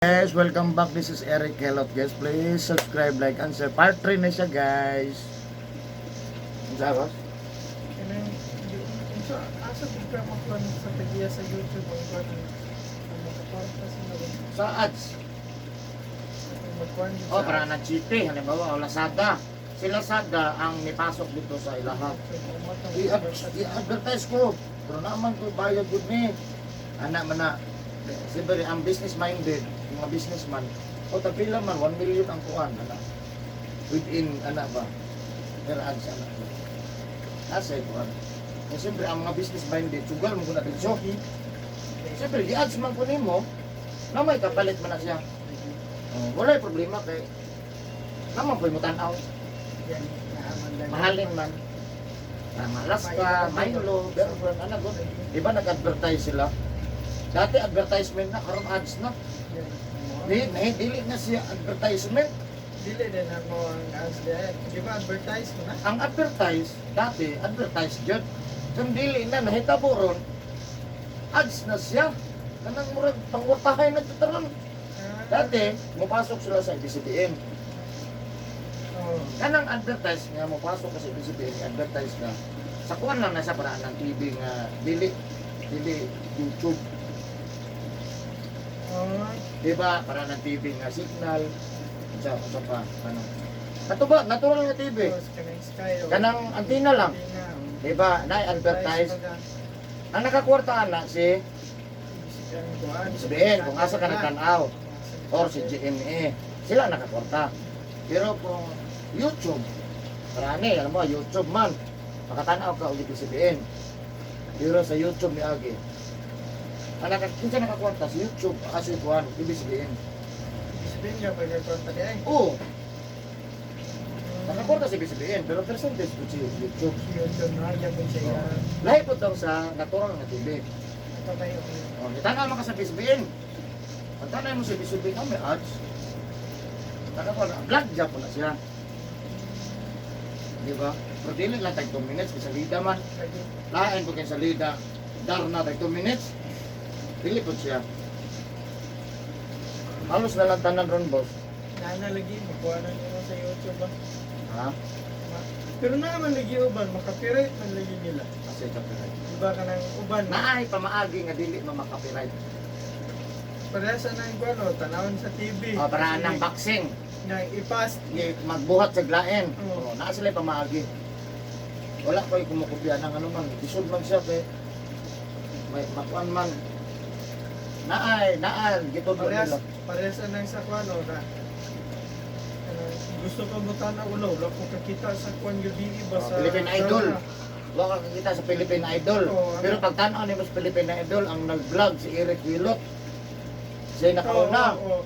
Guys, welcome back. This is Eric Helot. Guys, please subscribe, like, and share. Part 3 na siya, guys. Ano sa boss? Asa di ka makuha sa tagiya sa YouTube ang kuha ng makaparta sa naman. Sa ads. Magkuha Oh, para na chipi. Halimbawa, o Lazada. Si Lazada ang nipasok dito sa ilaha. I-advertise ko. Pero naman ko bayad good ni. Anak man na. Siyempre, ang business-minded, mga businessman, o tapila man, 1 million ang kuhan, anak. Within, anak ba? Per ads, anak ba? Asa yung kuhan. Siyempre, ang mga business-minded, sugal mo ko na dito. Siyempre, i-ads man ko nimo, na may kapalit man na siya. Wala yung problema kay naman po yung tanaw. Mahalin man. Malas ka, Milo, Berbron, ano ko. Diba nag-advertise sila? Dati advertisement na, karon ads na. Dili na siya advertisement. Dili din ako ang ads din. Di ba advertise mo na? Ang advertise, dati, advertise dyan. Kung dili na, nahitabo ron, ads na siya. Kanang murag, pangwartahay na tutaran. Dati, mupasok sila sa ABS-CBN. Kanang advertise nga, mupasok ka sa ABS-CBN, advertise na. Sa kuwan lang na sa paraan ng TV nga, dili YouTube. Diba, para ng TV nga signal. Sa pa, ano. Katuba, natural nga TV. Kanang antina lang. Diba, na-advertise. Ang nakakwartaan na si ABS-CBN, kung asa ka nagtanaw. Or si GMA. Sila nakakwarta. Pero kung YouTube, marami, alam mo, YouTube man, makatanaw ka ulit si ABS-CBN. Pero sa YouTube ni Agi, kinsa nakakwarta sa YouTube, kasi kuhan, ABS-CBN. ABS-CBN nga pa nagkwarta di ay? Oo. Nakakwarta sa ABS-CBN, pero percentage po si YouTube. YouTube na, yan po siya. Lahi po daw sa natural na TV. Ito tayo. Itanaw mo ka sa ABS-CBN. Pag tanay mo sa ABS-CBN, may ads. Nakakwarta, vlog job po na siya. Di ba? Pero dili lang tag 2 minutes, kasi salida man. Lain po kayo salida, dar na tag 2 minutes. Dili po siya. Halos na lang tanan ron, boss. Nana lagi, makuha na nyo sa YouTube ba? Ha? Pero naman lagi uban, makapirate man lagi nila. Kasi copyright. Diba ka ng uban? Naay pamaagi nga dili mo makapiright. Parehasa na yung ano, tanawin sa TV. O, para ng boxing. Nang ipas. Magbuhat sa glaen. Oo. O, naa sila pamaagi. Wala ko yung kumukupya ng ano man. Isod man siya kay may makuan man. Naay, gito do nila. Parehasa na sa kwano na gusto ko mo tanaw ulo, wala ko kakita sa kwan yung iba sa Philippine Idol. Wala ka kita sa Philippine Idol. Oo, Pero pag tanaw ni sa Philippine Idol, ang nag-vlog si Eric Wilot. Siya nakauna. Oo.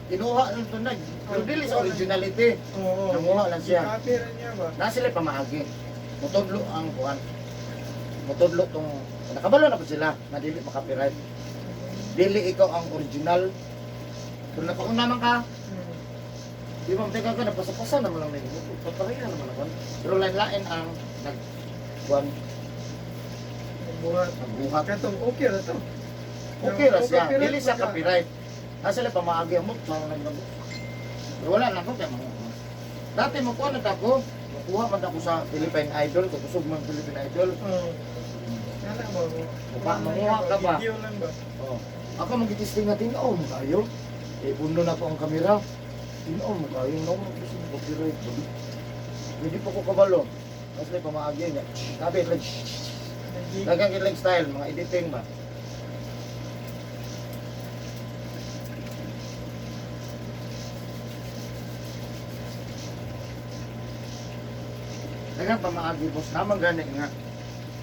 Kinuha ng tunay. Pero dili sa originality. Oo. Nanguha lang siya. Copy rin niya ba? Na sila pamaagi. Mutudlo ang kuhan. Mutudlo tong nakabalo na po sila na dili makapiright. Dili ikaw ang original. Kung nakauna man ka, di mo teka ka napasa-pasa naman lang nito. Papareha naman ako. Pero lain-lain ang nagkuhan, Buhat. nagbuhat. Katong okay na to. Okay ra siya. Copyright Dili siya ba ka? copyright. Na sila pamaagi mo sa nagbago. Pero wala na ko kaya mo. Dati mo kuha na ako. Makuha man ako sa Philippine Idol. Kusog man Philippine Idol. Oo. Nana ba mo? Manguha ka ba? Video lang ba? Oh. Ako mag-testing natin, oh, kayo. Pundo na po ang kamera. Oh, kayo, no, copyright. Hindi po ko kabalo. Kasi pamaagi niya. Sabi, dagang ilang style, mga editing ba? Dagang pamaagi, boss. Naman gani nga.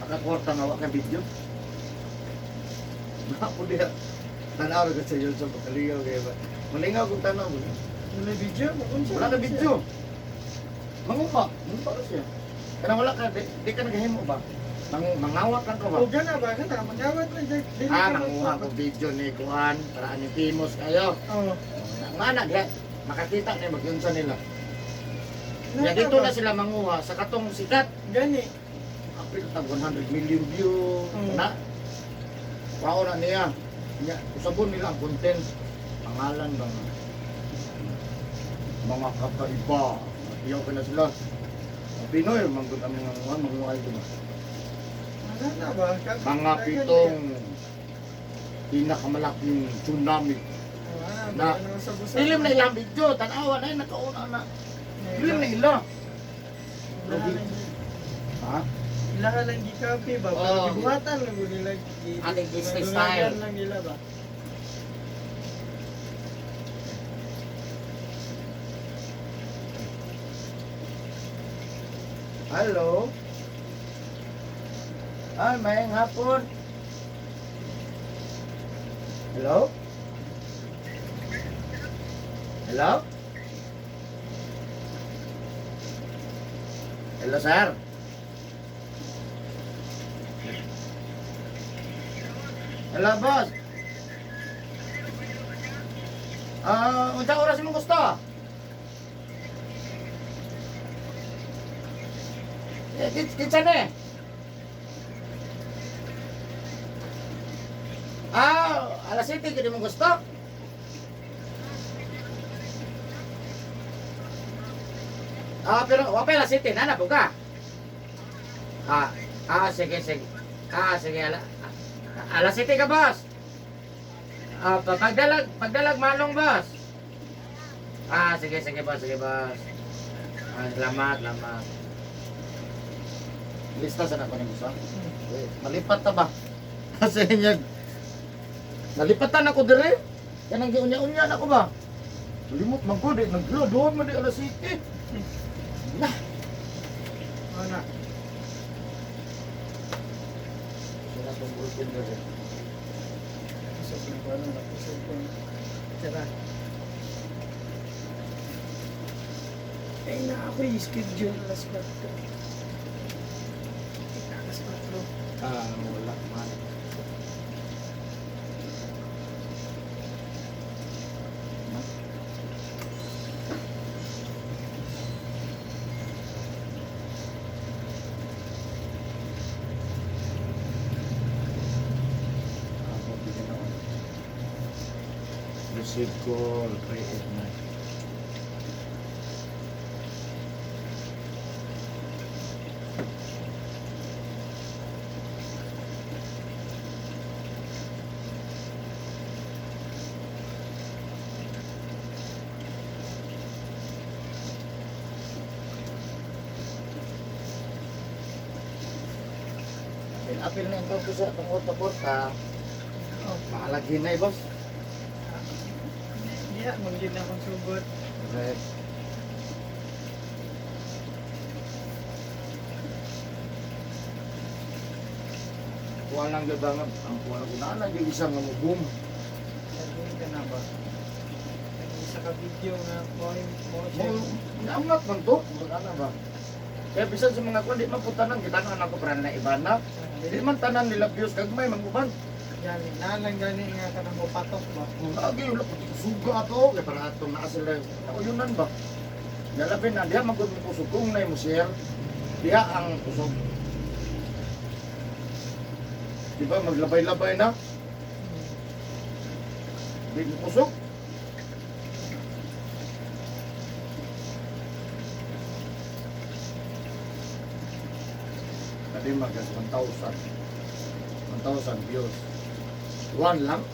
Nakakwarta nga wak video. Ako diya. Tanaw ka sa YouTube pagkaligaw kaya ba? Malingaw kung tanaw mo. Wala video? Wala ka video. Mangupa. Mangupa ka siya. Kaya wala ka, di ka naghihimo ba? Mangawat lang ka ba? O gana ba? Gana, magawat lang. Manguha ko video ni Kuhan para animimos kayo. Oo. Nga na, makakita kayo magyunsa nila. Kaya dito na sila manguha sa katong sikat. Gani. Apil tag 100 million view. Na? Pao na niya. Usabon nila ang content. Pangalan ba nga? Mga kakaiba. Iyaw ka na sila. Mga Pinoy, manggod ang mga manguhay ko ba? Ano na ba? Mga pitong pinakamalaking tsunami. Na- Ilim na ilang video, tanawa na yun, nakauna na. Ilim na ila. Ha? Ilaha lang gikapi ba? Oo. Pero gibuhatan lang mo nila. Ating business Dungagan style. lang nila ba? Hello? Ay, mayang hapon. Hello? Hello? Hello, sir? Hello, boss? Unsa oras mo gusto? Kitsa na eh. Alas 7 kaya mo gusto? Pero wapay alas 7 na po ka. Sige, sige. Sige, alas 7 ka, boss. Pagdalag malong, boss. Sige, sige, boss, sige, boss. Salamat. Lista sa nakunin mo sa? Malipat ta ba? Kasi niya, nalipatan ako dire. Yan ang giunya-unya na ko ba? Limot man ko, doon man di alas 7. Nah, Ano? sila itong bulletin na rin. Isip na ko ano na. Isip ko. Tara. Na ako yung schedule alas 4. Alas 4. Wala man. Receive call, create na. Apil na ito sa tungkol-tungkol maalagin na boss. Diya, mag-gin na akong sugod. Right. Kuha lang gabangan, ang kuha lang kunaan lang yung isang boom. Naging ka na ba? Nag-isa ka video na mo Naangat man to, ano ba? Kaya bisan sa mga kuha, di man po tanang, kita na ako para na iba na. Di man tanan nila views, kagmay, manguban. Yan, nalang gani nga ka nang patok ba? Lagi, wala ko suga to, kaya para atong naa sila. Nakuyunan ba? Nalapin na, diha magod mo kusog, kung na yung share, diha ang kusog. Diba, maglabay-labay na, di mo kusog. Tadi magas 1,000 views. One lang?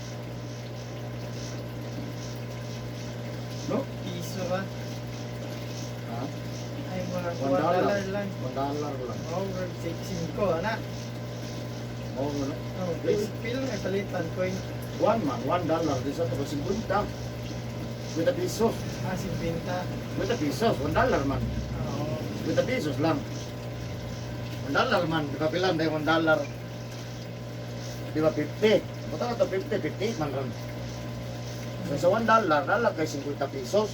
No? Piso ba? Ha? Ay, mga $1 $1 lang. $1 lang. Oh, 5 anak. Oo mo na. Oh, pil may palitan coin. $1 Di sa ito 50. 50 pesos. 50. 50 pesos. $1 man. Oo. 50 pesos lang. $1 man. Kapilan na yung $1. Di ba 50? Buta ka ito 50 man ron. So sa $1, dala kay 50 pesos.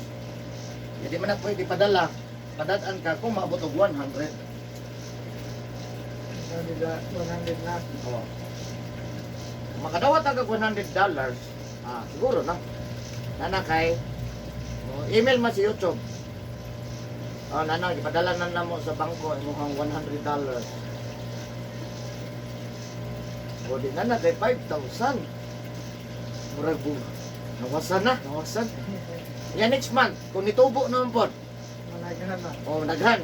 Hindi man na pwede padala. Padadaan ka kung maabot og 100. Nila 100 na. Oh. Makadawat agad $100, siguro na. Nana kay email man si YouTube. Nana, ipadala na namo sa bangko imong $100. O di nana kay 5,000. Murag Nawasan na, nawasan. Yan next month, kung nitubo naman po, Managahan na. o naghan.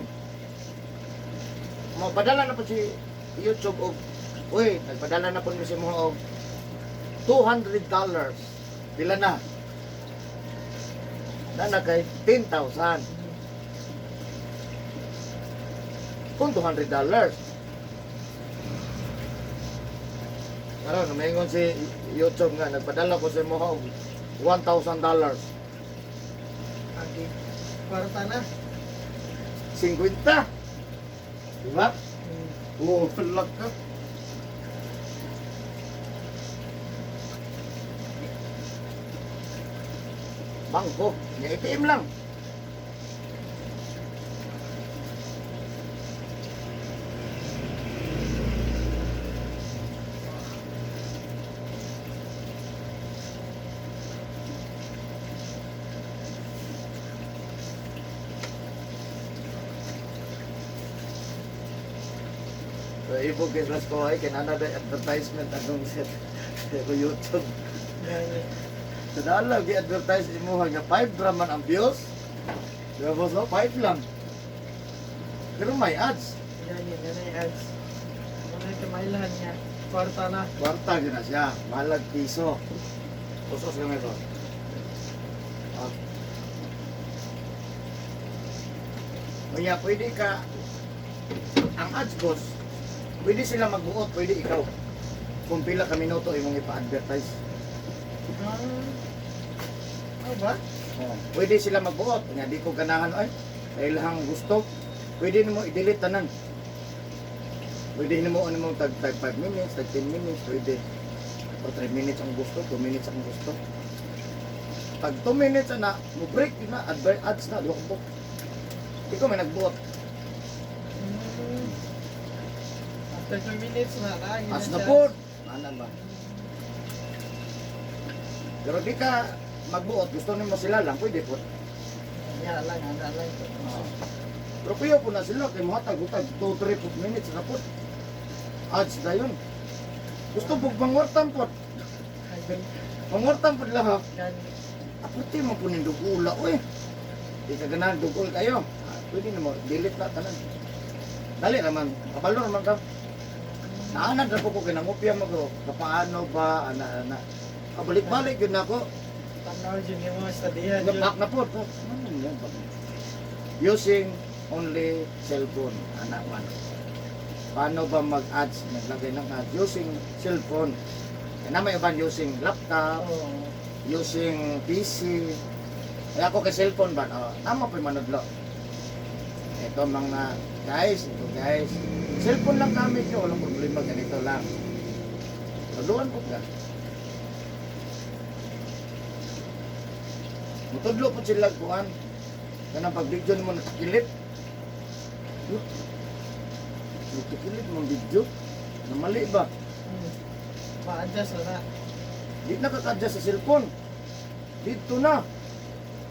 Padala na po si YouTube og, uy, nagpadala na po si mo og $200. Pila na? Na kay 10,000. Kung $200. Karon, umingon si YouTube nga, nagpadala ko si mo og $1,000. Agi. Kwarta na. 50. Diba? Oo, lag ka. Bangko, yung ATM lang. So, ibog business ko ay kinana na advertisement anong set sa YouTube. Gani. Sa dalaw, i-advertise mo nga 5 raman ang views. Diba boss, no? 5 lang. Pero may ads. Gani yung ads. Muna yung kamailahan niya. Kwarta na. Kwarta yun na siya. Malag piso. Usos kami ito. Kaya pwede ka, ang ads boss, pwede sila magbuot, pwede ikaw. Kung pila ka minuto imong ipa-advertise. Ano ba? Oh, pwede sila magbuot. Kanya di ko ganahan ay. Dahil lang gusto. Pwede mo i-delete tanan. Pwede mo ano mo tag 5 minutes, tag 10 minutes, pwede. O 3 minutes ang gusto, 2 minutes ang gusto. Pag 2 minutes na, mo break na, ads na, lukbok. Ikaw may nagbuot. After 2 minutes na. As na po. Ano ba? Pero di ka magbuot, gusto nimo sila lang, pwede po. Yan lang, handa lang ito. Pero kuya po na sila, kay mga tag 2-3 minutes na po. Ads na yun. Gusto po pangwartan po. Pangwartan po lang ha. Gani. Aputi mo po ng dugula, uy. Di ka ganahan dugul kayo. Pwede na mo, delete na tanan. Dali naman, kabalo naman ka. Naanad na po ko, kinangupya mo ko. Paano ba, ana. Kabalik-balik yun ako. Tanaw dyan yung mga studihan dyan. Napak na po. Ano yan? Using only cellphone, anak man. Paano ba mag-ads? Naglagay ng ads. Using cellphone. Kaya may iban using laptop, Oo. using PC. Kaya ako kay cellphone ba? Tama po yung manudlo. Ito mga guys, ito guys. Cellphone lang kami nyo, walang problema, ganito lang. Tuluan po ka. Mutudlo po sila kuhan. Kaya pag video mo nakikilip. Nakikilip mong video. Namali ba? Ma-adjust na. Di nakaka-adjust sa cellphone. Dito na.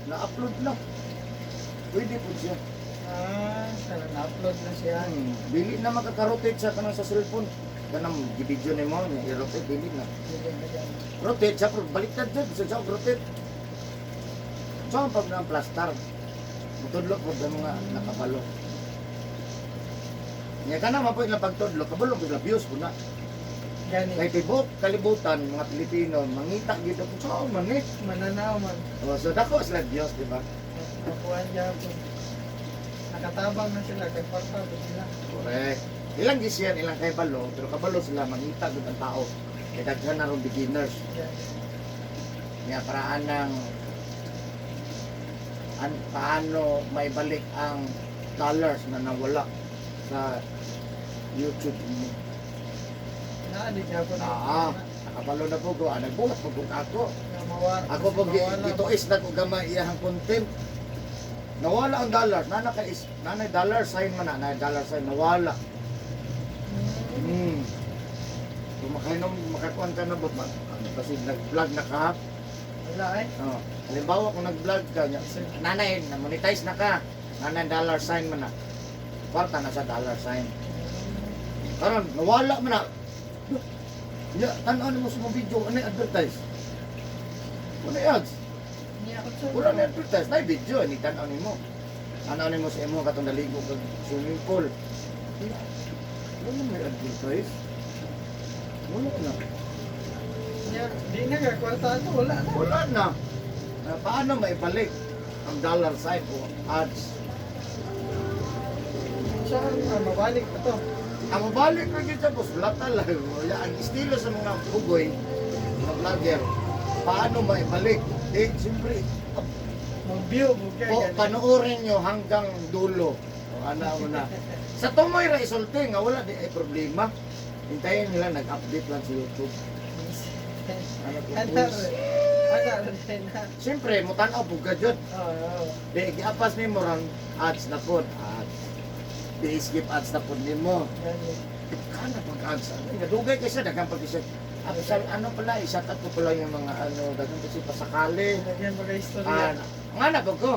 Na-upload na. Pwede po siya. Sana na-upload na siya. Dili na makaka-rotate sa kanang sa cellphone. Kanang video ni mo, i-rotate, dili na. Hindi na dyan. Rotate siya, pero baliktad dyan. Sa rotate. So, pag na plaster, matudlo po sa mga nakabalo. Nga ka na mapoy na pagtudlo, kabalo ko sa views po na. Gani. Kay tibok, kalibutan, mga Pilipino, mangita dito po sa man eh. Mananaw man. So, dako sila views, di ba? Nakuhaan dyan po. Nakatabang na sila. Kay Parta po sila. Correct. Ilang gis yan, ilang kay balo, pero kabalo sila, mangita doon ang tao. Kaya daghan na rin beginners. Gani. Kaya paraan ng paano maibalik ang dollars na nawala sa YouTube mo. Naadik niya po. Nakabalo na po ko. Nagbuhat po ko ako. Mawala. Ako po dito is na ko gamay iyahang content. Nawala ang dollars. Nanay dollar sign man na. Nanay dollar sign. Nawala. Kung makakuan ka na ba? Kasi nag-vlog na ka. Wala eh. Oh. Halimbawa kung nag-vlog ka, nanay, na-monetize na ka. Nanay dollar sign man na. Kwarta na sa dollar sign. Karon nawala man na. Ya, tan-an mo sa mga video, ano advertise? Wala ads. Hindi ako sir. Wala na advertise. Na video, ni tanaw nimo. Ano nimo sa imo katong naligo kag swimming pool. Wala na may advertise. Wala na. Di na ka, kwarta ito, wala na. Wala na. Paano maibalik ang dollar sign o ads? Saan mabalik pa to? Ang balik na kita boss, wala talaga. Ang estilo sa mga bugoy, mga vlogger, paano maibalik? Siyempre, Mag-view, mag-kaya. panoorin nyo hanggang dulo. O, ano mo na. Sa tumoy ra isulti nga, wala di ay problema. Hintayin nila, nag-update lang sa YouTube. Ano po, Ano boys? rin na. Siyempre, mutanaw po ka dyan. Oo. Di, giapas ni mo rang ads na po. Ads. Di, skip ads na po ni mo. Kana pag-ads. Nadugay kasi, dagang pag-isip. Ano pala, isatat ko pala yung mga ano, dagang kasi pasakali. Lagyan ba kayo istorya? Nga na ba ko?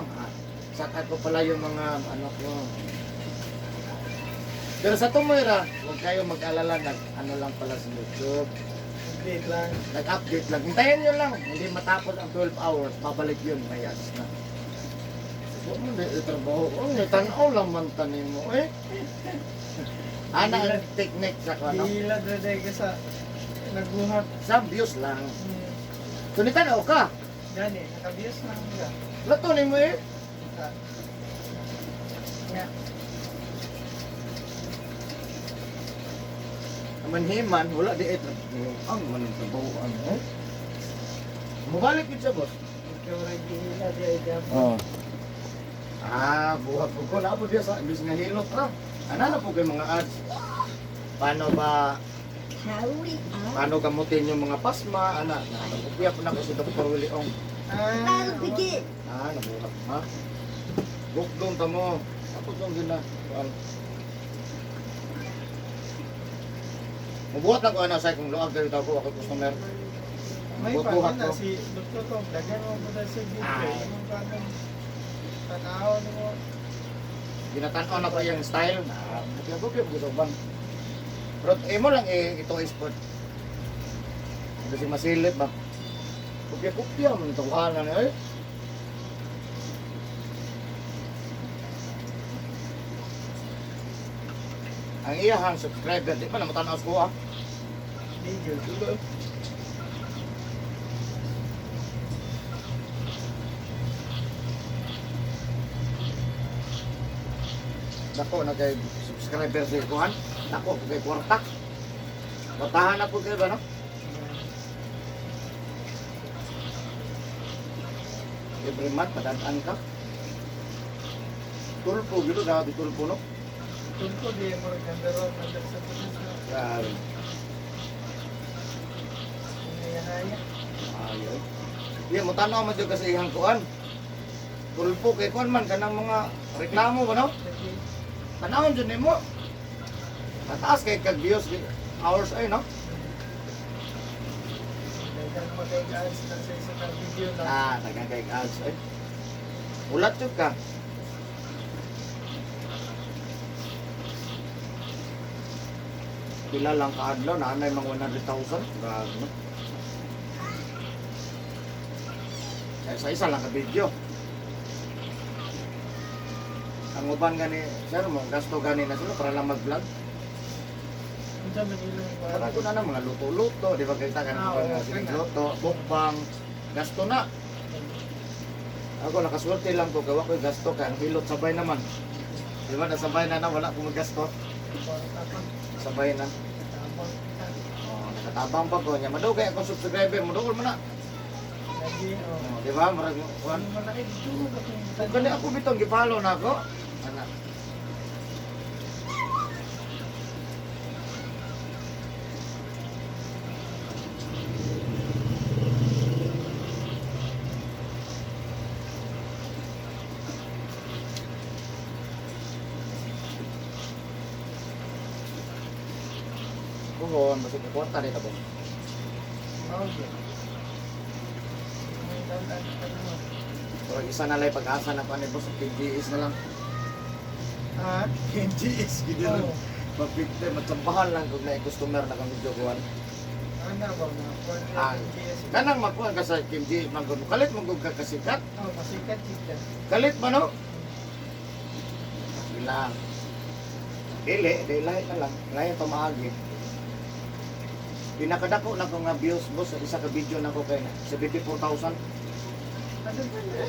Sakat ko pala yung mga ano ko. Pero sa tumoyra, huwag kayo mag-alala, ano lang pala sa YouTube. Update lang. Nag-update lang. Hintayin nyo lang. Hindi matapos ang 12 hours. Babalik yun. May ads na. Huwag mo na itrabaho. Tanaw lang man tanin mo. Ana ang technique sa ano? Dila daday ka sa nagbuhat. Sa views lang. Kung tanaw ka, Gani, nakabiyos lang ka. latunin mo eh. Nga. Manhiman, wala di ito. Ang manong trabaho. Ano? Mabalik yun siya, boss. Ikaw rin dila di ay dyan. Buhat ko na po diya sa imbis nga hilot ra. Ano na po kay mga ads? Paano ba paano gamutin yung mga pasma? Ana, nakapagkuya po na ko si Dr. Willie Ong. Nabuhat ha. Bukdong ta mo. Ako dong gina. Mabuhat na ko ana sa kung luag dito ako ako customer. May Buhat pa na ko. si Dr. Tom. Lagyan mo po na sa video. Ay. Anong parang tanaw mo. Ginatan-on na ko yung style. Bukya-bukya gusto ban. Pero mo lang ito sport. Kasi masilip ba? Bukya-bukya man ito kanan eh. Ang iyahang subscriber, di pa na matanaw ko ah. Video. Dako na kay subscriber sa ikuhan. Dako kay kwarta. Batahan na po kayo ba no? Every month, padadaan ka. Tulpo, gito na tulpo no? Tulpo di mo rin gandaro. Nandar sa pulis na. Grabe. Nayahaya. Ayaw. Di mo tanaw mo dyan kasi ihang kuan. Tulpo kay kuan man kanang mga reklamo ba no? Lagi. Tanawon dyan ni mo. Mataas kay kag-views hours ay no? Dagang magay-ads na sa isa ka video lang. Tagang kay ads ay. Ulat yun ka. Pila lang kaadlaw na anay mga 100,000. Grabe no? Sa isa lang ka video. Ang uban gani, sir mo gasto gani na sila para lang mag-vlog. Ang dami nilang Para ko na lang mga luto-luto, di ba kita ka Ah, mga oo, luto, bukbang, gasto na. Ako nakaswerte lang ko, gawa ko yung gasto ka, ang hilot sabay naman. Di ba, nasabay na wala akong magasto. Sabay na. Oh, nakatabang pa ko niya. Madugay akong subscriber, madugol mo na. Lagi, oh. Oh, di ba, marag kuan. Ano malaki dito? Kung kani ako bitong gipalo na ako. Ana. Buhon, masuk ke kota dito po. Okay. May dalan ka naman. Pero isa na lang pag-asa na pa ni boss, PGS na lang. Ah, PGS, gini oh. lang. Mapigte, matsambahan lang kung na customer na kami joguan. Ano ba na? Ah, kanang makuha ka sa Kim G manggod kalit manggod ka kasikat Oh, masikat sila. kalit ba no sila dili lahi na lang lahi pa maagi pinakadako na ko nga views boss sa isa ka video na ko kay 74,000 Ano ba na?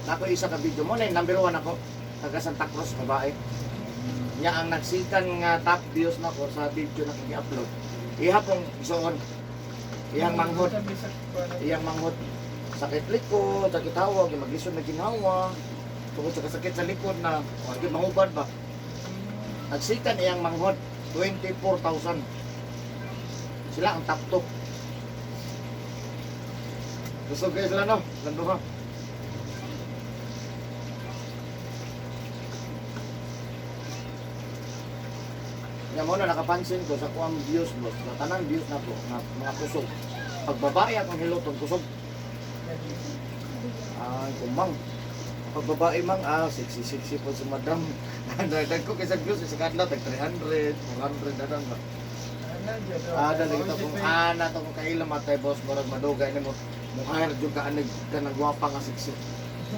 nako isa ka video mo na yung number 1 ako taga Santa Cruz babae niya ang nagsikan nga top views na ko sa video na kong i-upload ihapong isuon iyang manghod Sabi sa kuwan. iyang manghod sakit likod sakit hawag maglisod na ginawa tungkol sa kasakit sa likod na wag mahubad ba nagsikan iyang manghod 24,000 sila ang top 2 gusto kayo sila no lando ha Nga mo na nakapansin ko sa kuang views boss, sa tanang views na po, na mga kusog. Pag babae akong hilotong kusog, ay kumang. Pag babae mang, sexy po si madam. Dagdag ko kaysa views, sa kadlaw, tag 300, 400 na lang ba. Dala kita kung ana to kung kailan matay boss, marag madugay ni mo. Mukha na dyan ka anig ka ng gwapa nga sexy.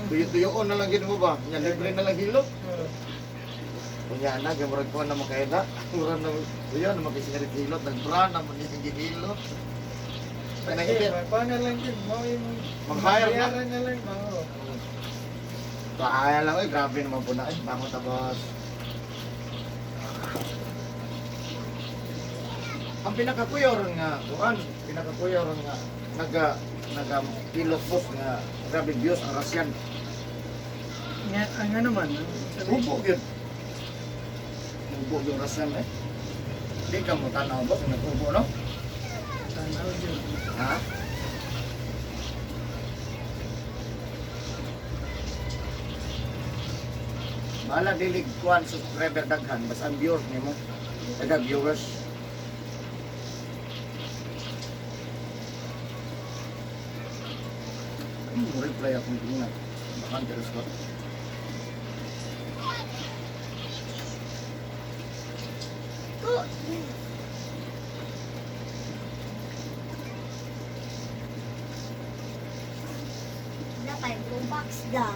Tuyo-tuyoon na lang gin mo ba? Yan, libre na lang hilot. Kunya na, gamurag ko na makaida. Murag na, yun, na makisigarit hilot. Nagbra na, manising hilot. Kasi, paano lang din, mo yung Mag-hire na. bayaran na lang, oo. Kaya lang, grabe naman po na. Bangon tapos. Ang pinakakuyaw rin nga, kuan, pinakakuyaw rin nga, nag-pilot post nga, grabe views ang rasyan. Ang ano man, Hubog yun. Hubog yung rasyan eh. Hindi ka mo tanaw boss, nag-hubo no? tanaw yun. Ha? Bala dilig kuan subscriber daghan, basta ang viewers nimo. Daga viewers. Reply akong tingnan. Baka jealous ko. Dapat box da.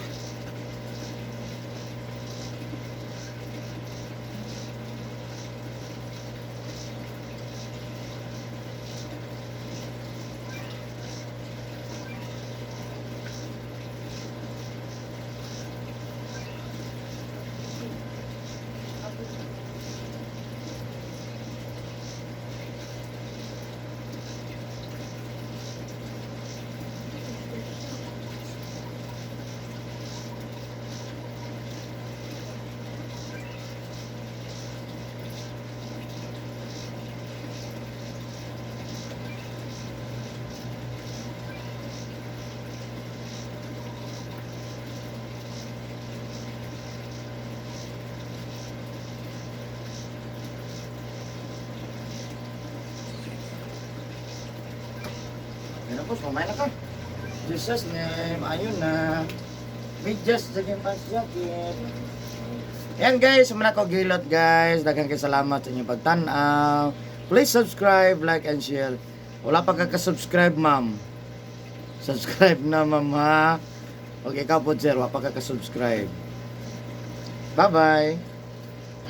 Yan po, kumain na ka. Jesus name, ayun na. Medyas, saging pants jacket. Yan guys, sumana ko gilot guys. Daghang kay salamat sa inyong pagtanaw. Please subscribe, like, and share. Wala pa kaka-subscribe, ma'am. Subscribe na, ma'am, ha? Okay, ikaw po, sir. Wala pa kaka-subscribe. Bye-bye.